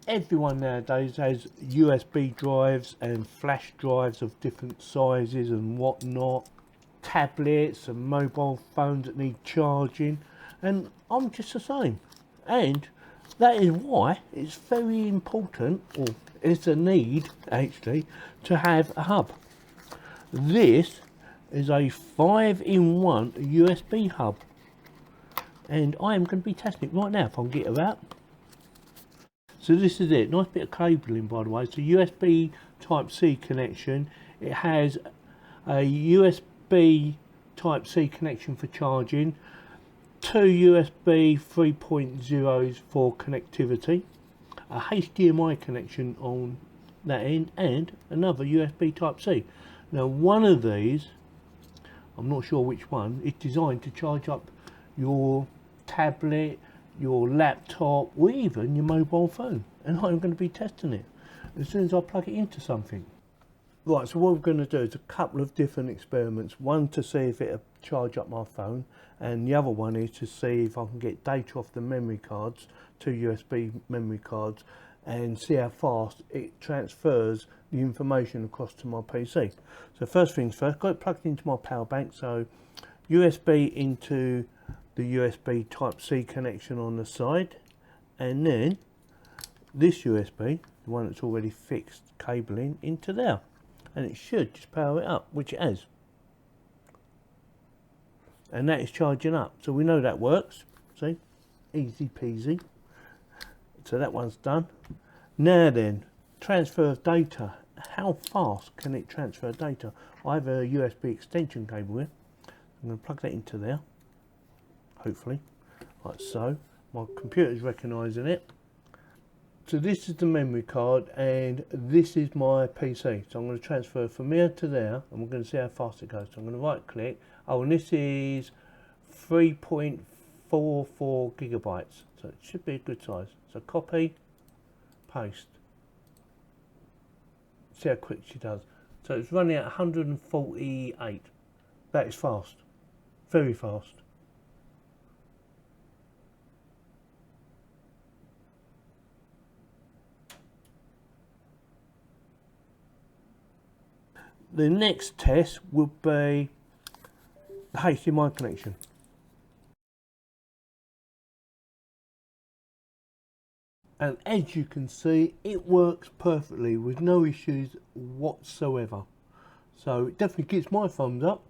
everyone nowadays has USB drives and flash drives of different sizes and whatnot, tablets and mobile phones that need charging, and I'm just the same. And that is why it's very important, or it's a need actually, to have a hub. This is a 5-in-1 USB hub, and I am going to be testing it right now if I can get it out. So this is it, nice bit of cabling by the way. It's a USB Type-C connection. It has a USB Type-C connection for charging, 2 USB 3.0s for connectivity, a HDMI connection on that end, and another USB Type-C. Now one of these, I'm not sure which one, is designed to charge up your tablet, your laptop, or even your mobile phone, and I'm going to be testing it as soon as I plug it into something. Right, so what we're going to do is a couple of different experiments. One to see if it'll charge up my phone, and the other one is to see if I can get data off the memory cards, 2 USB memory cards, and see how fast it transfers the information across to my PC. So first things first, got it plugged into my power bank, so USB into the USB Type-C connection on the side, and then this USB, the one that's already fixed cabling, into there, and it should just power it up, which it has, and that is charging up, so we know that works. See, easy peasy. So that one's done. Now then, transfer of data. How fast can it transfer data? I have a USB extension cable here. I'm going to plug that into there, hopefully, like so. My computer's recognising it. So this is the memory card, and this is my PC. So I'm going to transfer from here to there, and we're going to see how fast it goes. So I'm going to right click. Oh, and this is 3.44 gigabytes. So it should be a good size. So copy, paste. See how quick she does. So it's running at 148. That is fast. Very fast. The next test would be the HDMI connection. And as you can see, it works perfectly with no issues whatsoever. So it definitely gets my thumbs up.